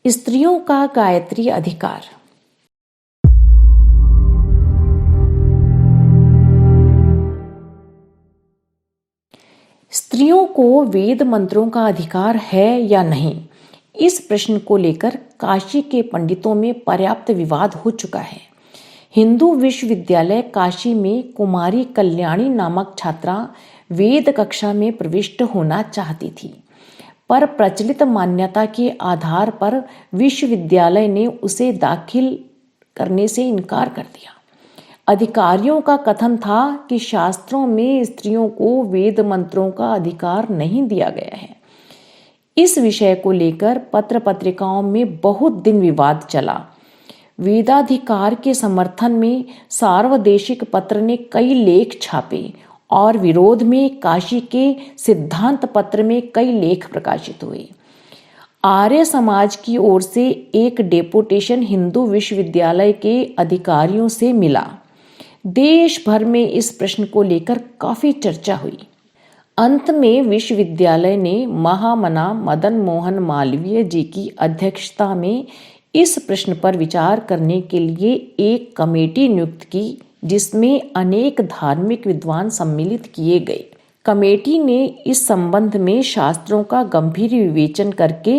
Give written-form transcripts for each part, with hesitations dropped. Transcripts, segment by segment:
स्त्रियों का गायत्री अधिकार। स्त्रियों को वेद मंत्रों का अधिकार है या नहीं, इस प्रश्न को लेकर काशी के पंडितों में पर्याप्त विवाद हो चुका है। हिंदू विश्वविद्यालय काशी में कुमारी कल्याणी नामक छात्रा वेद कक्षा में प्रविष्ट होना चाहती थी, पर प्रचलित मान्यता के आधार पर विश्वविद्यालय ने उसे दाखिल करने से इनकार कर दिया। अधिकारियों का कथन था कि शास्त्रों में स्त्रियों को वेद मंत्रों का अधिकार नहीं दिया गया है। इस विषय को लेकर पत्र पत्रिकाओं में बहुत दिन विवाद चला। वेदाधिकार के समर्थन में सार्वदेशिक पत्र ने कई लेख छापे और विरोध में काशी के सिद्धांत पत्र में कई लेख प्रकाशित हुए। आर्य समाज की ओर से एक डेपुटेशन हिंदू विश्वविद्यालय के अधिकारियों से मिला। देश भर में इस प्रश्न को लेकर काफी चर्चा हुई। अंत में विश्वविद्यालय ने महामना मदन मोहन मालवीय जी की अध्यक्षता में इस प्रश्न पर विचार करने के लिए एक कमेटी नियुक्त की, जिसमें अनेक धार्मिक विद्वान सम्मिलित किए गए। कमेटी ने इस संबंध में शास्त्रों का गंभीर विवेचन करके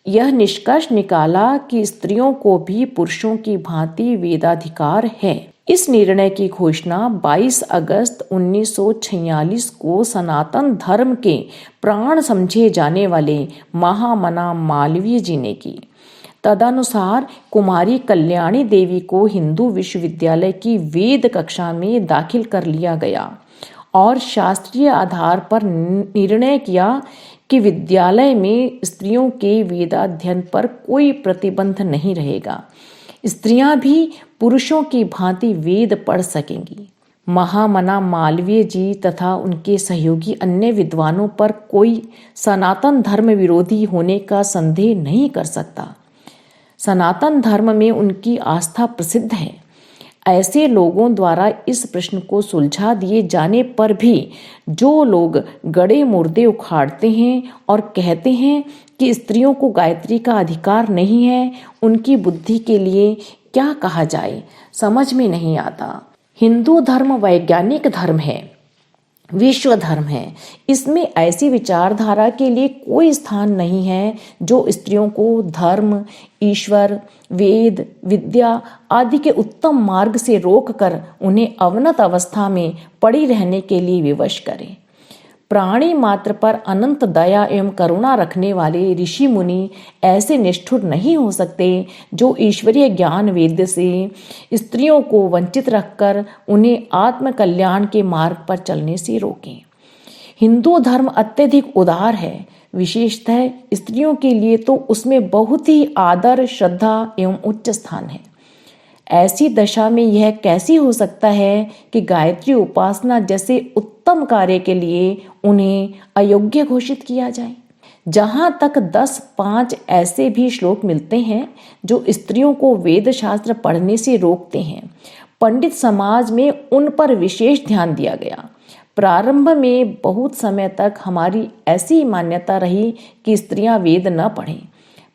यह निष्कर्ष निकाला कि स्त्रियों को भी पुरुषों की भांति वेदाधिकार है। इस निर्णय की घोषणा 22 अगस्त 1946 को सनातन धर्म के प्राण समझे जाने वाले महामना मालवीय जी ने की। तदनुसार कुमारी कल्याणी देवी को हिंदू विश्वविद्यालय की वेद कक्षा में दाखिल कर लिया गया और शास्त्रीय आधार पर निर्णय किया कि विद्यालय में स्त्रियों के वेदाध्ययन पर कोई प्रतिबंध नहीं रहेगा। स्त्रियां भी पुरुषों की भांति वेद पढ़ सकेंगी। महामना मालवीय जी तथा उनके सहयोगी अन्य विद्वानों पर कोई सनातन धर्म विरोधी होने का संदेह नहीं कर सकता। सनातन धर्म में उनकी आस्था प्रसिद्ध है। ऐसे लोगों द्वारा इस प्रश्न को सुलझा दिए जाने पर भी जो लोग गड़े मुर्दे उखाड़ते हैं और कहते हैं कि स्त्रियों को गायत्री का अधिकार नहीं है, उनकी बुद्धि के लिए क्या कहा जाए समझ में नहीं आता। हिंदू धर्म वैज्ञानिक धर्म है, विश्व धर्म है। इसमें ऐसी विचारधारा के लिए कोई स्थान नहीं है जो स्त्रियों को धर्म, ईश्वर, वेद, विद्या आदि के उत्तम मार्ग से रोककर उन्हें अवनत अवस्था में पड़ी रहने के लिए विवश करे। प्राणी मात्र पर अनंत दया एवं करुणा रखने वाले ऋषि मुनि ऐसे निष्ठुर नहीं हो सकते जो ईश्वरीय ज्ञान वेद से स्त्रियों को वंचित रखकर उन्हें आत्म कल्याण के मार्ग पर चलने से रोकें। हिंदू धर्म अत्यधिक उदार है, विशेषतः स्त्रियों के लिए तो उसमें बहुत ही आदर, श्रद्धा एवं उच्च स्थान है। ऐसी दशा में यह कैसी हो सकता है कि गायत्री उपासना जैसे उत्तम कार्य के लिए उन्हें अयोग्य घोषित किया जाए। जहाँ तक 10-5 ऐसे भी श्लोक मिलते हैं जो स्त्रियों को वेद शास्त्र पढ़ने से रोकते हैं। पंडित समाज में उन पर विशेष ध्यान दिया गया। प्रारंभ में बहुत समय तक हमारी ऐसी मान्यता रही कि स्त्रियां वेद न पढ़ें,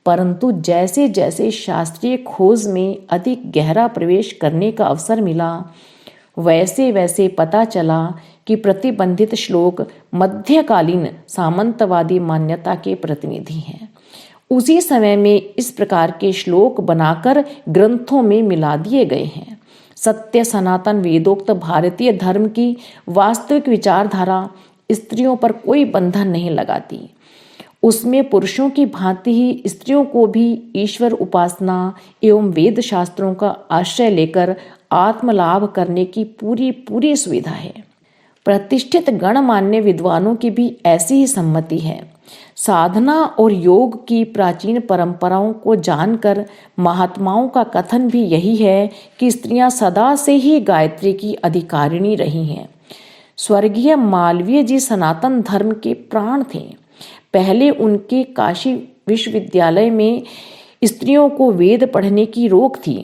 परंतु जैसे जैसे शास्त्रीय खोज में अधिक गहरा प्रवेश करने का अवसर मिला, वैसे वैसे पता चला कि प्रतिबंधित श्लोक मध्यकालीन सामंतवादी मान्यता के प्रतिनिधि हैं। उसी समय में इस प्रकार के श्लोक बनाकर ग्रंथों में मिला दिए गए हैं। सत्य सनातन वेदोक्त भारतीय धर्म की वास्तविक विचारधारा स्त्रियों पर कोई बंधन नहीं लगाती। उसमें पुरुषों की भांति ही स्त्रियों को भी ईश्वर उपासना एवं वेद शास्त्रों का आश्रय लेकर आत्मलाभ करने की पूरी सुविधा है। प्रतिष्ठित गणमान्य विद्वानों की भी ऐसी ही सम्मति है। साधना और योग की प्राचीन परंपराओं को जानकर महात्माओं का कथन भी यही है कि स्त्रियां सदा से ही गायत्री की अधिकारिणी रही हैं। स्वर्गीय मालवीय जी सनातन धर्म के प्राण थे। पहले उनके काशी विश्वविद्यालय में स्त्रियों को वेद पढ़ने की रोक थी,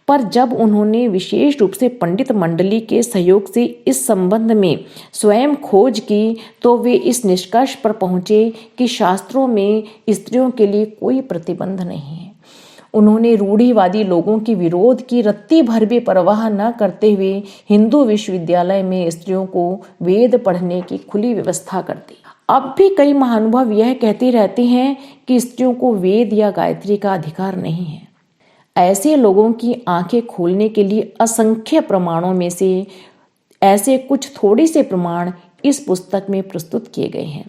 पर जब उन्होंने विशेष रूप से पंडित मंडली के सहयोग से इस संबंध में स्वयं खोज की तो वे इस निष्कर्ष पर पहुंचे कि शास्त्रों में स्त्रियों के लिए कोई प्रतिबंध नहीं है। उन्होंने रूढ़िवादी लोगों के विरोध की रत्ती भर भी परवाह न करते हुए हिंदू विश्वविद्यालय में स्त्रियों को वेद पढ़ने की खुली व्यवस्था कर दी। अब भी कई महानुभाव यह कहते रहते हैं कि स्त्रियों को वेद या गायत्री का अधिकार नहीं है। ऐसे लोगों की आंखें खोलने के लिए असंख्य प्रमाणों में से ऐसे कुछ थोड़े से प्रमाण इस पुस्तक में प्रस्तुत किए गए हैं।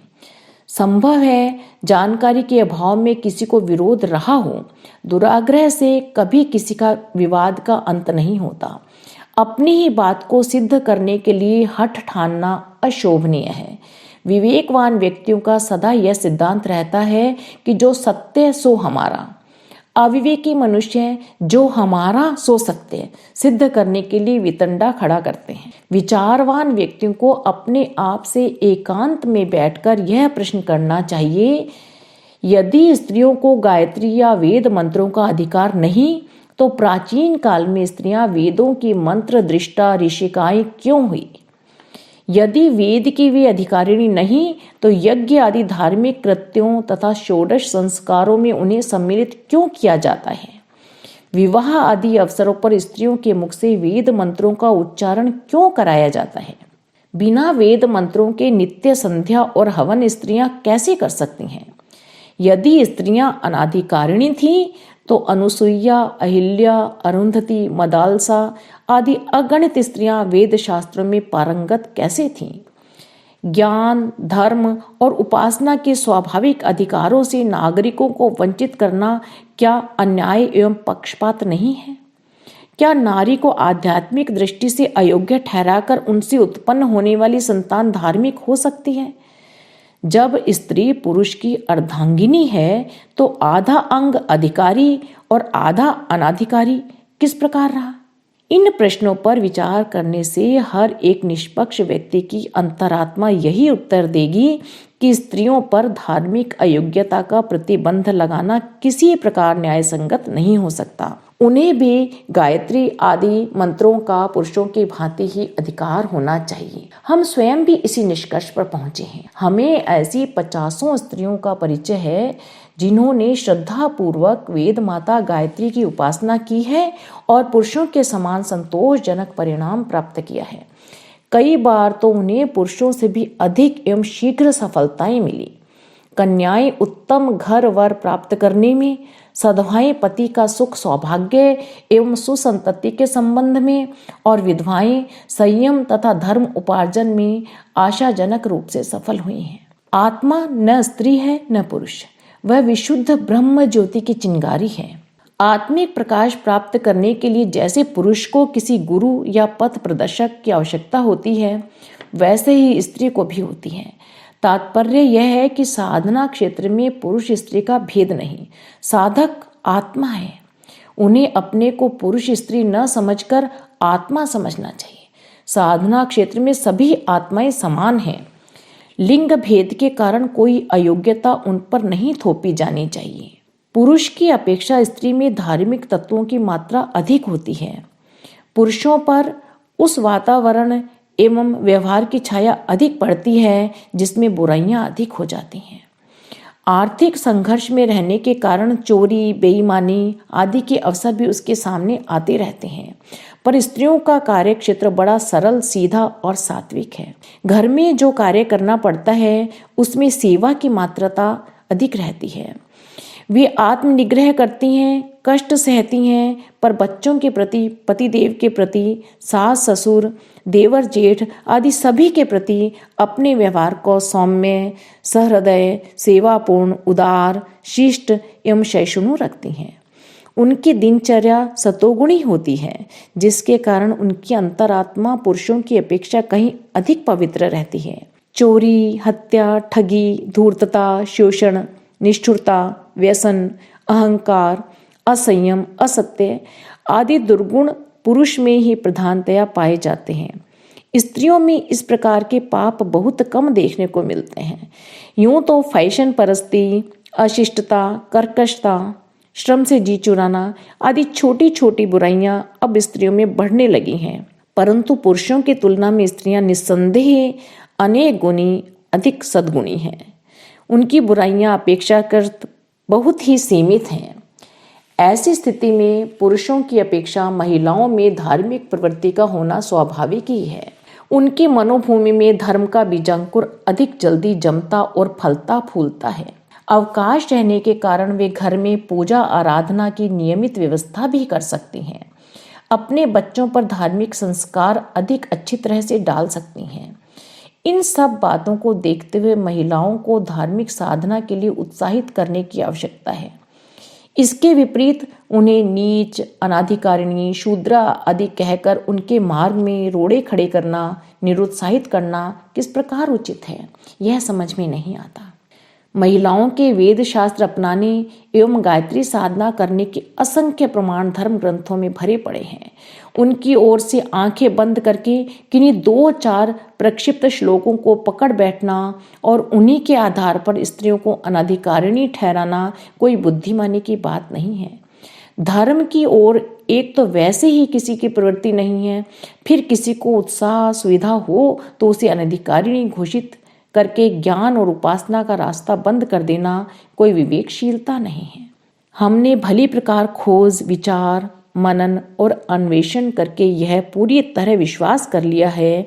संभव है जानकारी के अभाव में किसी को विरोध रहा हो। दुराग्रह से कभी किसी का विवाद का अंत नहीं होता। अपनी ही बात को सिद्ध करने के लिए हठ ठानना अशोभनीय है। विवेकवान व्यक्तियों का सदा यह सिद्धांत रहता है कि जो सत्य सो हमारा। अविवेकी मनुष्य जो हमारा सो सत्य सिद्ध करने के लिए वितंडा खड़ा करते हैं। विचारवान व्यक्तियों को अपने आप से एकांत में बैठकर यह प्रश्न करना चाहिए, यदि स्त्रियों को गायत्री या वेद मंत्रों का अधिकार नहीं तो प्राचीन काल में स्त्रियां वेदों की मंत्र दृष्टा ऋषिकाएं क्यों हुई? यदि वेद की वे अधिकारिणी नहीं तो यज्ञ आदि धार्मिक कृत्यों तथा षोडश संस्कारों में उन्हें सम्मिलित क्यों किया जाता है? विवाह आदि अवसरों पर स्त्रियों के मुख से वेद मंत्रों का उच्चारण क्यों कराया जाता है? बिना वेद मंत्रों के नित्य संध्या और हवन स्त्रियां कैसे कर सकती हैं? यदि स्त्रियां अनाधिकारिणी थीं तो अनुसुईया, अहिल्या, अरुंधति, मदालसा आदि अगणित स्त्रियां वेद शास्त्रों में पारंगत कैसे थीं? ज्ञान, धर्म और उपासना के स्वाभाविक अधिकारों से नागरिकों को वंचित करना क्या अन्याय एवं पक्षपात नहीं है? क्या नारी को आध्यात्मिक दृष्टि से अयोग्य ठहराकर उनसे उत्पन्न होने वाली संतान धार्मिक हो सकती है? जब स्त्री पुरुष की अर्धांगिनी है तो आधा अंग अधिकारी और आधा अनाधिकारी किस प्रकार रहा? इन प्रश्नों पर विचार करने से हर एक निष्पक्ष व्यक्ति की अंतरात्मा यही उत्तर देगी कि स्त्रियों पर धार्मिक अयोग्यता का प्रतिबंध लगाना किसी प्रकार न्यायसंगत नहीं हो सकता। उन्हें भी गायत्री आदि मंत्रों का पुरुषों की भांति ही अधिकार होना चाहिए। हम स्वयं भी इसी निष्कर्ष पर पहुंचे हैं। हमें ऐसी 50 स्त्रियों का परिचय है जिन्होंने श्रद्धापूर्वक वेद माता गायत्री की उपासना की है और पुरुषों के समान संतोषजनक परिणाम प्राप्त किया है। कई बार तो उन्हें पुरुषों से भी अधिक एवं शीघ्र सफलताएं मिली। कन्याएं उत्तम घर वर प्राप्त करने में, सधवाएं पति का सुख सौभाग्य एवं सुसंतति के संबंध में और विधवाएं संयम तथा धर्म उपार्जन में आशाजनक रूप से सफल हुई हैं। आत्मा न स्त्री है न पुरुष, वह विशुद्ध ब्रह्म ज्योति की चिंगारी है। आत्मिक प्रकाश प्राप्त करने के लिए जैसे पुरुष को किसी गुरु या पथ प्रदर्शक की आवश्यकता होती है, वैसे ही स्त्री को भी होती है। तात्पर्य यह है कि साधना क्षेत्र में पुरुष स्त्री का भेद नहीं, साधक आत्मा है। उन्हें अपने को पुरुष स्त्री न समझकर आत्मा समझना चाहिए। साधना क्षेत्र में सभी आत्माएं समान हैं। लिंग भेद के कारण कोई अयोग्यता उन पर नहीं थोपी जानी चाहिए। पुरुष की अपेक्षा स्त्री में धार्मिक तत्वों की मात्रा अधिक होती है। पुरुषों पर उस वातावरण एवं व्यवहार की छाया अधिक पड़ती है जिसमें बुराइयां अधिक हो जाती हैं। आर्थिक संघर्ष में रहने के कारण चोरी, बेईमानी आदि के अवसर भी उसके सामने आते रहते हैं। पर स्त्रियों का कार्य क्षेत्र बड़ा सरल, सीधा और सात्विक है। घर में जो कार्य करना पड़ता है उसमें सेवा की मात्रा अधिक रहती है। वे आत्मनिग्रह करती हैं, कष्ट सहती हैं, पर बच्चों के प्रति, पतिदेव के प्रति, सास ससुर, देवर जेठ आदि सभी के प्रति अपने व्यवहार को सौम्य, सहृदय, सेवापूर्ण, उदार, शिष्ट एवं सहिष्णु रखती हैं। उनकी दिनचर्या सतोगुणी होती है, जिसके कारण उनकी अंतरात्मा पुरुषों की अपेक्षा कहीं अधिक पवित्र रहती है। चोरी, हत्या, ठगी, धूर्तता, शोषण, निष्ठुरता, व्यसन, अहंकार, असंयम, असत्य आदि दुर्गुण पुरुष में ही प्रधानतया पाए जाते हैं। स्त्रियों में इस प्रकार के पाप बहुत कम देखने को मिलते हैं। यूं तो फैशन परस्ती, अशिष्टता, कर्कशता, श्रम से जी चुराना आदि छोटी छोटी बुराइयां अब स्त्रियों में बढ़ने लगी हैं, परंतु पुरुषों की तुलना में स्त्रियां निस्संदेह अनेक गुणी अधिक सद्गुणी हैं। उनकी बुराइयां अपेक्षाकृत बहुत ही सीमित हैं। ऐसी स्थिति में पुरुषों की अपेक्षा महिलाओं में धार्मिक प्रवृत्ति का होना स्वाभाविक ही है। उनकी मनोभूमि में धर्म का बीजांकुर अधिक जल्दी जमता और फलता फूलता है। अवकाश रहने के कारण वे घर में पूजा आराधना की नियमित व्यवस्था भी कर सकती हैं। अपने बच्चों पर धार्मिक संस्कार अधिक अच्छी तरह से डाल सकती हैं। इन सब बातों को देखते हुए महिलाओं को धार्मिक साधना के लिए उत्साहित करने की आवश्यकता है। इसके विपरीत उन्हें नीच, अनाधिकारिणी, शूद्रा आदि कहकर उनके मार्ग में रोड़े खड़े करना, निरुत्साहित करना किस प्रकार उचित है, यह समझ में नहीं आता। महिलाओं के वेद शास्त्र अपनाने एवं गायत्री साधना करने के असंख्य प्रमाण धर्म ग्रंथों में भरे पड़े हैं। उनकी ओर से आंखें बंद करके किन्हीं 2-4 प्रक्षिप्त श्लोकों को पकड़ बैठना और उन्हीं के आधार पर स्त्रियों को अनाधिकारिणी ठहराना कोई बुद्धिमानी की बात नहीं है। धर्म की ओर एक तो वैसे ही किसी की प्रवृत्ति नहीं है, फिर किसी को उत्साह सुविधा हो तो उसे अनधिकारिणी घोषित करके ज्ञान और उपासना का रास्ता बंद कर देना कोई विवेकशीलता नहीं है। हमने भली प्रकार खोज, विचार, मनन और अन्वेषण करके यह पूरी तरह विश्वास कर लिया है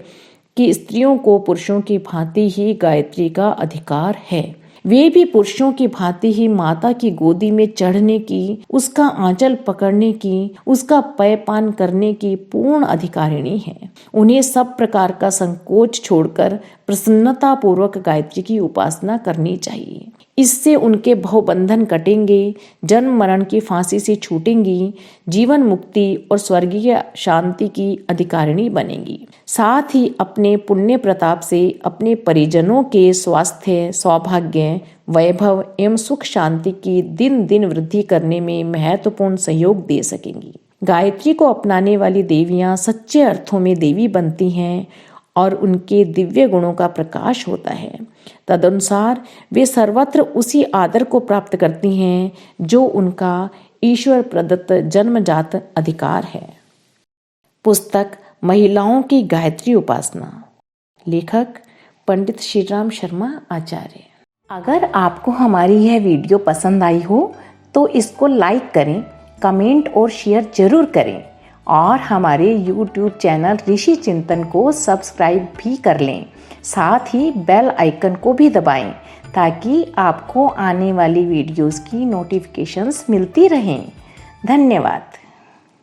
कि स्त्रियों को पुरुषों की भांति ही गायत्री का अधिकार है। वे भी पुरुषों की भांति ही माता की गोदी में चढ़ने की, उसका आंचल पकड़ने की, उसका पेयपान करने की पूर्ण अधिकारिणी है। उन्हें सब प्रकार का संकोच छोड़कर प्रसन्नता पूर्वक गायत्री की उपासना करनी चाहिए। इससे उनके भवबंधन कटेंगे, जन्म मरण की फांसी से छूटेंगी, जीवन मुक्ति और स्वर्गीय शांति की अधिकारिणी बनेंगी। साथ ही अपने पुण्य प्रताप से अपने परिजनों के स्वास्थ्य, सौभाग्य, वैभव एवं सुख शांति की दिन दिन वृद्धि करने में महत्वपूर्ण सहयोग दे सकेंगी। गायत्री को अपनाने वाली देवियां सच्चे अर्थों में देवी बनती हैं और उनके दिव्य गुणों का प्रकाश होता है। तदनुसार वे सर्वत्र उसी आदर को प्राप्त करती हैं जो उनका ईश्वर प्रदत्त जन्मजात अधिकार है। पुस्तक महिलाओं की गायत्री उपासना, लेखक पंडित श्रीराम शर्मा आचार्य। अगर आपको हमारी यह वीडियो पसंद आई हो तो इसको लाइक करें, कमेंट और शेयर जरूर करें और हमारे YouTube चैनल ऋषि चिंतन को सब्सक्राइब भी कर लें। साथ ही बेल आइकन को भी दबाएं ताकि आपको आने वाली वीडियोस की नोटिफिकेशंस मिलती रहें। धन्यवाद।